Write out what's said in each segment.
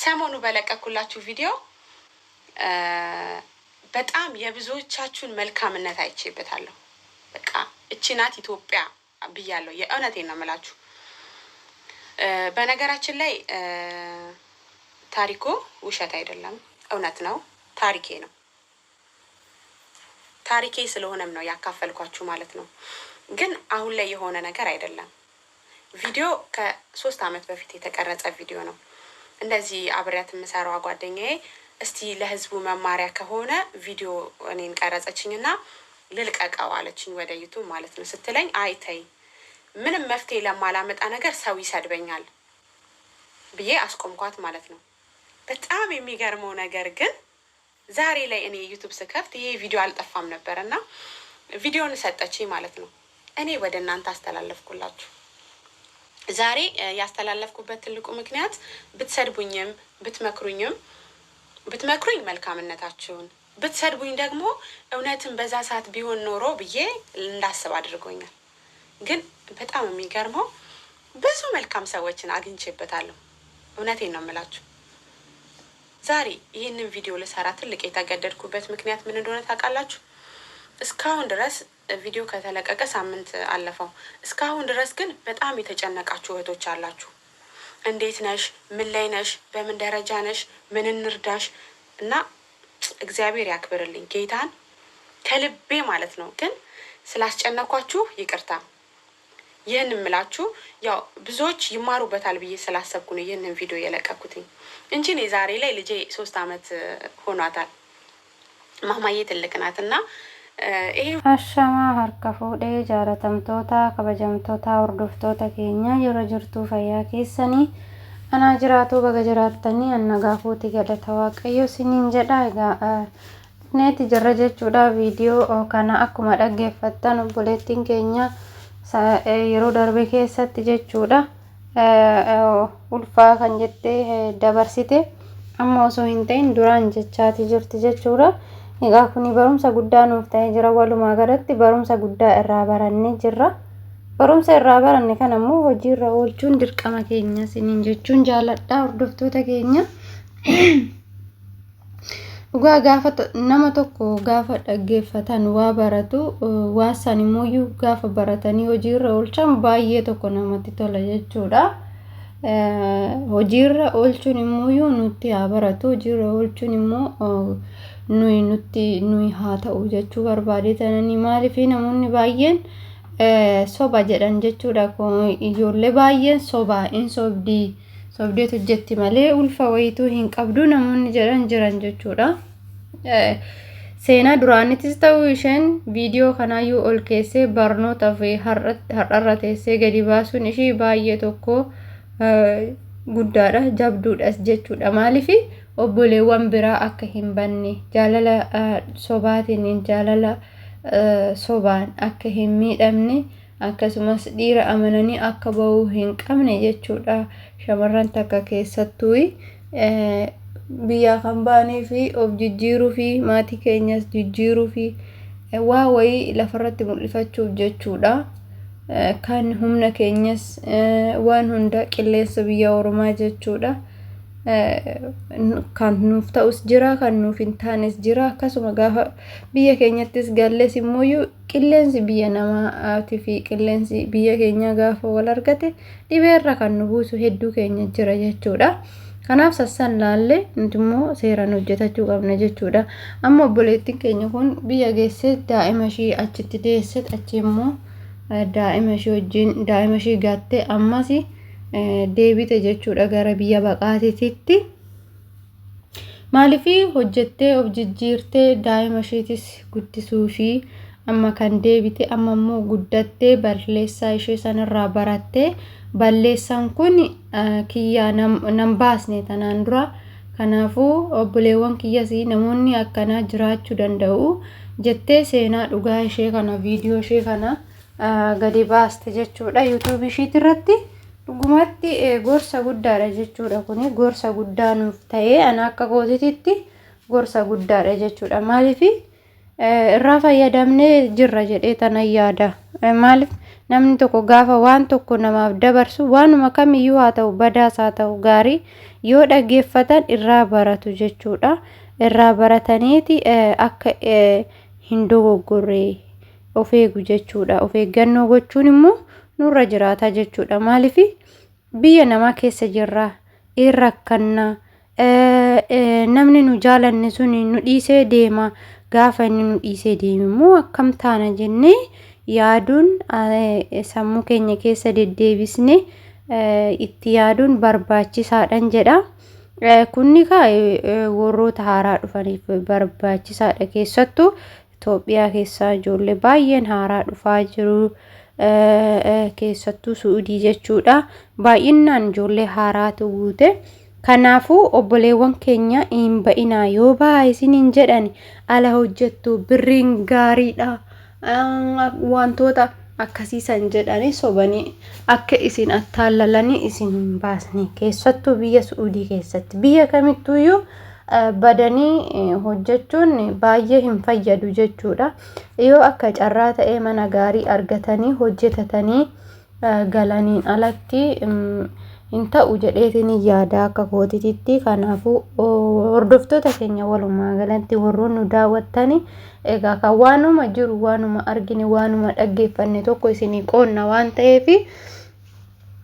ሰሞኑ በለቀኩላችሁ ቪዲዮ በጣም የብዙዎቻችሁን መልካምነት አይቼበታለሁ። በቃ እቺ ናት ኢትዮጵያ ብያለሁ። የእውነቴን ነው የምላችሁ። በነገራችን ላይ ታሪኩ ውሸት አይደለም፣ እውነት ነው። ታሪኬ ነው። ታሪኬ ስለሆነም ነው ያካፈልኳችሁ ማለት ነው። ግን አሁን ላይ የሆነ ነገር አይደለም። ቪዲዮ ከ3 አመት በፊት የተቀረጸ ቪዲዮ ነው። እንደዚህ አብሬያት የምሰራው ጓደኛዬ እስቲ ለህዝቡ መማሪያ ከሆነ ቪዲዮ እኔን ቀረጸችኝና ልልቀቀው አለችኝ፣ ወደ ዩቲዩብ ማለት ነው። ስትለኝ አይተይ ምንም መፍትሄ ለማላመጣ ነገር ሰው ይሰድበኛል ብዬ አስቆምኳት ማለት ነው። በጣም የሚገርመው ነገር ግን ዛሬ ላይ እኔ ዩቲዩብ ስከፍት ይሄ ቪዲዮ አልጠፋም ነበርና ቪዲዮን ሰጠችኝ ማለት ነው። እኔ ወደ እናንተ አስተላለፍኩላችሁ። ዛሬ ያስተላለፍኩበት ትልቁ ምክንያት ብትሰድቡኝም ብትመክሩኝ መልካምነታችሁን፣ ብትሰድቡኝ ደግሞ እውነትን በዛ ሰዓት ቢሆን ኖሮ ብዬ እንዳስብ አድርጎኛል። ግን በጣም የሚገርመው ብዙ መልካም ሰዎችን አግኝቼበታለሁ። እውነቴን ነው የምላችሁ። ዛሬ ይህንን ቪዲዮ ልሰራ ትልቅ የተገደድኩበት ምክንያት ምን እንደሆነ ታውቃላችሁ? እስካሁን ድረስ ቪዲዮ ከተለቀቀ ሳምንት አለፈው። እስካሁን ድረስ ግን በጣም የተጨነቃችሁ እህቶች አላችሁ። እንዴት ነሽ? ምን ላይ ነሽ? በምን ደረጃ ነሽ? ምን እንርዳሽ? እና እግዚአብሔር ያክብርልኝ ጌታን ከልቤ ማለት ነው። ግን ስላስጨነኳችሁ ይቅርታ። ይህን እምላችሁ ያው ብዙዎች ይማሩበታል ብዬ ስላሰብኩ ነው ይህንን ቪዲዮ የለቀኩትኝ እንጂ እኔ ዛሬ ላይ ልጄ 3 አመት ሆኗታል። ማማዬ ትልቅ ናትና አሻማ ሀርካ ፉዴ ጃለተምቶታ ከበጀምቶታ ወርዶፍቶታ ኬኛ የሮ ጅርቱ ፈያ ኬሰኒ አና ጅራቱ በገጅራተኒ አነጋፉቲ ገለተ ዋቀዮ ሲኒን ጀዳ ኔት ጅረ ጀቹዳ ቪዲዮ ከና አኩማ dhaggeeffattan obboleettiin keenya yeroo darbe keessatti jechuudha ulfaa kan jettee dabarsite amma osoo hin ta'in duraan jechaati jirti jechuudha. Egaa kuni barumsa guddaa nuuf ta'ee jira. Walumaa galatti barumsa guddaa irraa barannee jirra. Barumsa irraa baranne kan ammoo hojiirra oolchuun dirqama keenya siniin jechuun jaaladha hordoftoota keenya. Dhugaa gaafa nama tokko gaafa dhaggeeffatan waa baratu waa san immoo gaafa baratanii hojiirra oolchan baay'ee tokko namatti tola jechuudha. Hojiirra oolchuun immoo nuti haa baratu, hojiirra oolchuun immoo nuyi haa ta'u jechuu barbaadeetanii. Maaliif namoonni baay'een soba jedhan jechuudha. Ijoollee baay'een sobaa in sobdeetu jetti malee ulfa wayituu hin qabdu namoonni jedhan jiran jechuudha. Seenaa duraanittis ta'uu isheen viidiyoo kanaayyuu ol keessee barnoota fi har'arra teessee gadi baasuun ishii baay'ee tokko guddaadha, jabduudhas jechuudha. Maaliif obboleewwan biraa akka hin banne jaalala sobaatiin jaalala sobaan akka hin miidhamne akkasumas dhiira amananii akka bahuu hin qabne jechuudha. Shamarran takka keessattuu biyya kan baanee fi of jijjiiruu fi maatii keenyas jijjiiruu fi waa wayii lafarratti mul'ifachuuf jechuudha. Kan humna keenyas waan hunda qilleensa biyya Oromaa jechuudha. Kan nuuf ta'us jira, kan nuuf hin taanes jira. Akkasuma gaafa biyya keenyattis gallees immoo qilleensi biyya namaatii fi qilleensi biyya keenya gaafa wal argate dhibeerra kan nu buusu hedduu keenya jira jechuudha. Kanaaf sassan laallee nuti immoo seeraan hojjetachuu qabna jechuudha. Amma obboleettiin keenya kun biyya geessee daa'ima ishii achitti deessee achi immoo daa'ima ishii wajjin daa'ima ishii gaattee ammas deebite jechuudha gara biyya baqaatiitti. Maaliif hojjettee of jijjiirtee daa'ima ishiitis guddisuu fi amma kan deebite amma immoo guddattee balleessaa ishee sanarraa barattee balleessaan kun kiyyaa nam baasne tanaan dura. Kanaafuu obboleewwan kiyyasii namoonni akkanaa jiraachuu danda'u jettee seenaa dhugaa ishee kana viidiyoo ishee kana gadi baaste jechuudha YouTube ishiit irratti. Dhugumatti gorsa guddaadha jechuudha. Kuni gorsa guddaa nuuf ta'ee ana akka kootititti gorsa guddaadha jechuudha. Maaliif irraa fayyadamnee jirra jedhee tanan yaada. Maaliif namni tokko gaafa waan tokko namaaf dabarsu waanuma kamiyyuu haa ta'u badaas haa ta'u gaarii yoo dhaggeeffatan irraa baratu jechuudha. Irraa barataniiti akka hin dogoggorre of eegu jechuudha. Of eeggannoo gochuun immoo nurra jiraata jechuudha. Maaliif biyya namaa keessa jirra irrakkannaa namni nu jaalanne sun nu dhiisee deema. Gaafa inni nu dhiisee deeme immoo akkam taana jennee yaaduun sammuu keenya keessa deddeebisne itti yaaduun barbaachisaadhan jedha. Kunni warroota haaraa dhufaniif barbaachisaadha. Keessattuu Itoophiyaa keessaa ijoollee baay'een haaraa dhufaa jiru. Keessattuu Suudii jechuudha. Baay'inaan ijoollee haaraatu guute. Kanaafuu obboleewwan keenya hin ba'inaa, yoo ba'a isiniin jedhan ala hojjettu birriin gaariidha wantoota akkasiisan jedhanii sobanii akka isin attaallalanii isin hin baasne. Keessattuu biyya Suudii keessatti biyya kamittuuyyuu badanii hojjechuun baay'ee hin fayyadu jechuudha. Yoo akka carraa ta'ee mana gaarii argatanii hojjetatanii galaniin alatti hin ta'u jedheetiin yaada akka kootititti. Kanaafuu hordoftoota keenya walumaa galatti warroon nu daawwattani egaa kan waanuma jiru waanuma argine waanuma dhaggeeffanne tokko isinii qoonna waan ta'eef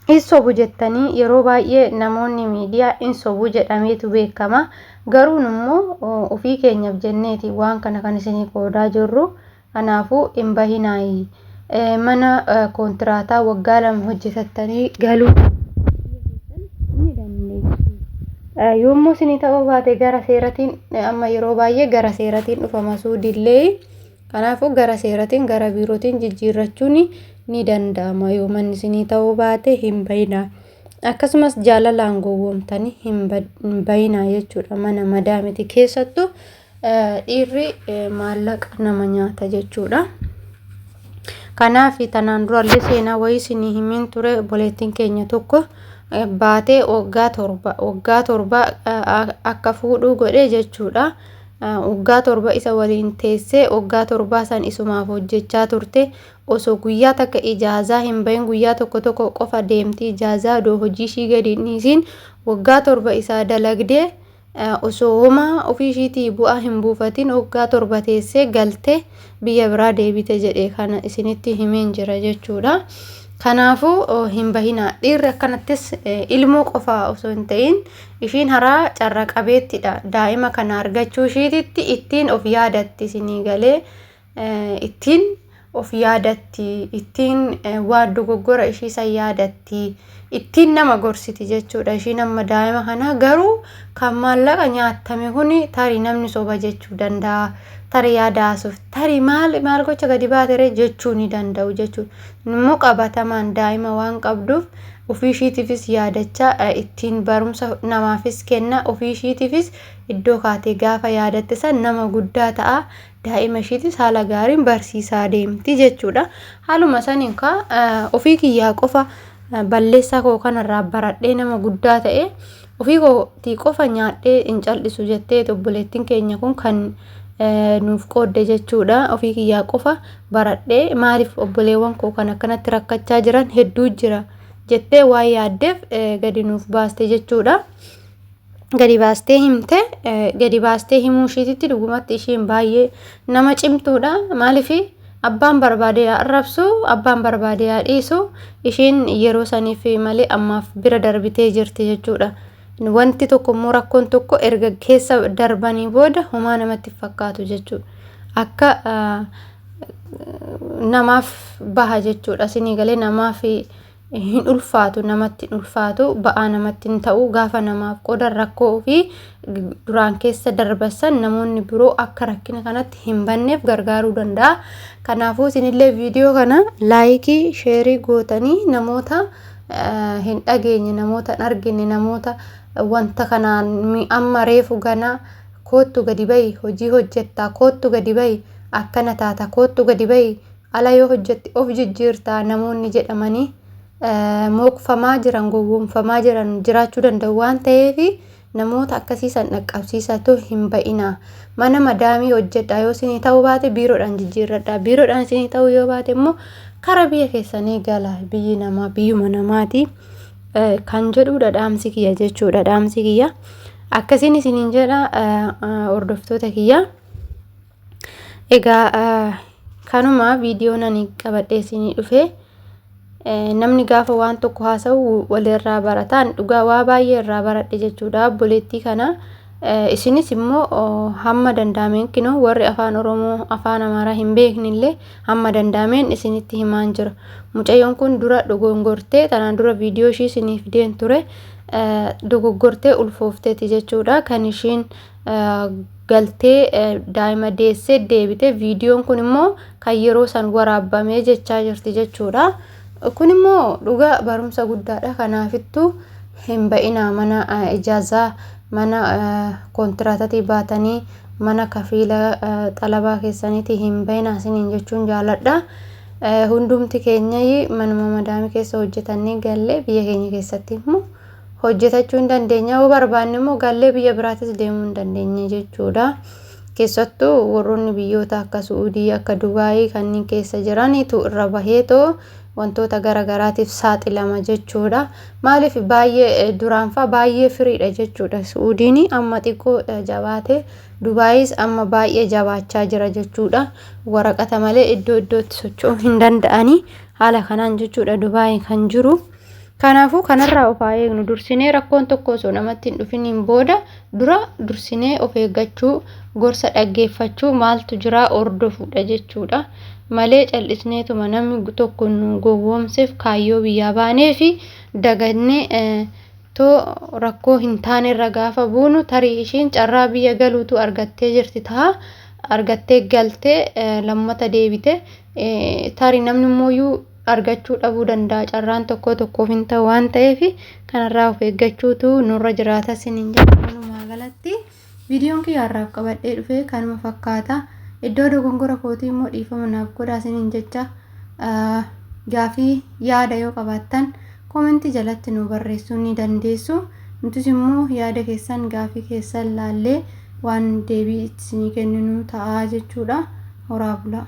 hin sobu jettanii yeroo baay'ee namoonni miidiyaa hin sobu jedhameetu beekama. Garuu immoo ofii keenyaaf jenneeti waan kana kan isinii qoodaa jirru. Kanaafuu hin bahinaayi. Mana koontiraataa waggaa 2 hojjetattanii galuu yommuu isinii ta'uu baate gara seeratiin amma yeroo baay'ee gara seeratiin dhufama Suudiillee. Kanaafuu gara seeratiin gara biirootiin jijjiirrachuun ni danda'ama. Yoo manni isinii ta'uu baate hin bayinaa. Akkasumas jaalalaan gowwoomtanii hin bayinaa jechuudha. Mana madaamiti keessattuu dhiirri maallaqa nama nyaata jechuudha. Kanaaf tanaan durallee seenaa wayii isinii himin ture. Obboleettiin keenya tokko baatee waggaa 7 akka fuudhuu godhe jechuudha. Waggaa 7 isa waliin teessee waggaa 7 san isumaaf hojjechaa turte. Osoo guyyaa takka ijaazaa hin bahin guyyaa tokko qofa deemti ijaazaa doo hojii ishii gadi dhiisiin waggaa 7 isaa dalagdee osoo homa ofii ishiitii bu'aa hin buufatin waggaa 7 teessee galte biyya biraa deebite jedhee kana isinitti himeen jira jechuudha. Kanaafuu hin bahinaa. Dhiirri akkanattis ilmoo qofaa osoo hin ta'in ishiin haraa carra qabeettidha. Daa'ima kana argachuu ishiititti ittiin of yaadatti isinii galee ittiin of yaadatti, ittiin waan dogoggora ishii san yaadatti, ittiin nama gorsiti jechuudha. Ishiin amma daa'ima kana garuu kan maallaqa nyaatame kuni tarii namni soba jechuu danda'a. Tarii yaadaasuuf tarii maal gocha gadi baatere jechuu ni danda'u jechuudha. Immoo qabatamaan daa'ima waan qabduuf ofii ishiitiifis yaadachaa ittiin barumsa namaafis kenna. Ofii ishiitiifis iddoo kaatee gaafa yaadatte san nama guddaa ta'a. Daa'ima ishiitis haala gaariin barsiisaa deemti jechuudha. Haaluma saniin ofii kiyyaa qofa balleessaa koo kanarraa baradhee nama guddaa ta'e ofii kootii qofa nyaadhee hin cal'isu jettee obboleettiin keenya kun kan nuuf qoodde jechuudha. Ofii kiyyaa qofa baradhee maaliif obboleewwan koo kan akkanatti rakkachaa jiran hedduu jira jettee waan yaaddeef gadi nuuf baaste jechuudha. Gadi baastee himte. Gadi baastee himuu ishiititti dhugumatti ishiin baay'ee nama cimtuudha. Maaliif abbaan barbaade arrabsu abbaan barbaade dhiisu ishiin yeroo saniif malee ammaaf bira darbitee jirti jechuudha. Wanti tokko immoo rakkoon tokko erga keessa darbanii booda homaa namatti fakkaatu jechuudha. Akka namaaf baha jechuudha. Isinii galee namaaf hin ulfaatu, namatti hin ulfaatu, ba'aa namatti hin ta'u. Gaafa namaaf qoodan rakkoo fi duraan keessa darbasan namoonni biroo akka rakkina kanatti hin banneef gargaaruu danda'a. Kanaafuu isinillee viidiyoo kana laayikii, sheerii gootanii namoota hin dhageenye, namoota hin argine, namoota wanta kanaan amma reefu gana koottu gadi bahi hojii hojjettaa, koottu gadi bahi akkana taata, koottu gadi bahi ala yoo hojjetti of jijjiirtaa namoonni jedhamanii mookfamaa jiran, gowwoomfamaa jiran jiraachuu danda'u waan ta'eef namoota akkasiisan dhaqqabsiisatu hin ba'inaa. Mana madaamii hojjedhaa yoo isinii ta'uu baate biiroodhaan jijjiirradhaa. Biiroodhaan isinii ta'uu yoo baate immoo kara biyya keessanii gala. Biyyi namaa biyyuma namaati kan jedhudha dhaamsi kiyya jechuudha. Dhaamsi kiyya akkasiin isiniin jedha hordoftoota kiyya. Egaa kanuma viidiyoon ani qabadhee isinii dhufe. Namni gaafa waan tokko haasa'u walirraa barataan dhugaa waa baay'ee irraa baradhe jechuudha. Obboleettii kana isinis immoo hamma danda'ameen kinoo warri afaan Oromoo afaan Amaaraa hin beeknillee hamma danda'ameen isinitti himaan jira. Mucayyoon kun dura dogongortee tanaan dura viidiyoo ishii isiniif fideen ture dogoggortee ulfoofteeti jechuudha. Kan ishiin galtee daa'ima deessee deebite viidiyoon kun immoo kan yeroo san waraabamee jechaa jirti jechuudha. Kun immoo dhugaa barumsa guddaadha. Kanaafittuu hin ba'inaa mana ijaazaa mana kontiraatatii baatanii mana kafiila xalabaa keessaniiti hin ba'inaa isiniin jechuun jaaladha. Hundumti keenya manuma madaamii keessa hojjetannee gallee biyya keenya keessatti immoo hojjetachuu hin dandeenya. Yoo barbaanne immoo gallee biyya biraatis deemuu hin dandeenya jechuudha. Keessattuu warroonni biyyoota akka Suudii akka Dubaayii kanneen keessa jiraniitu irra baheetoo wantoota garagaraatiif saaxilama jechuudha. Maaliif baay'ee duraanfaa baay'ee firiidha jechuudha. Suudiin amma xiqqoo jabaate Dubaayis amma baay'ee jabaachaa jira jechuudha. Waraqata malee iddoo iddootti socho'uu hin danda'anii haala kanaan jechuudha Dubaayii kan jiru. Kanaafuu kanarraa of haa eegnu. Dursinee rakkoon tokko osoo namatti hin dhufiniin booda dura dursinee of eeggachuu gorsa dhaggeeffachuu maaltu jira hordofuudha jechuudha. Malee callisneetuma namni tokko nu gowwoomseef kaayyoo biyyaa baanee fi dagannee too rakkoo hin taane irra gaafa buunu tarii ishiin carraa biyya galuutu argattee jirti ta'a. Argattee galtee lammata deebite tarii namni immoo argachuu dhabuu danda'a. Carraan tokko tokkoof hin ta'u waan ta'eef kanarraa of eeggachuutu nurra jiraata isiniin jedha. Walumaa galatti viidiyoon kiyya har'aaf qabadhee dhufe kanuma fakkaata. Iddoo dogongora kootii immoo dhiifama naaf godhaa isiniin jecha. Gaafii yaada yoo qabaattan koomentii jalatti nu barreessuu ni dandeessu. Nutis immoo yaada keessan gaafii keessan laallee waan deebii isinii kenninu ta'a jechuudha. Horaa bulaa.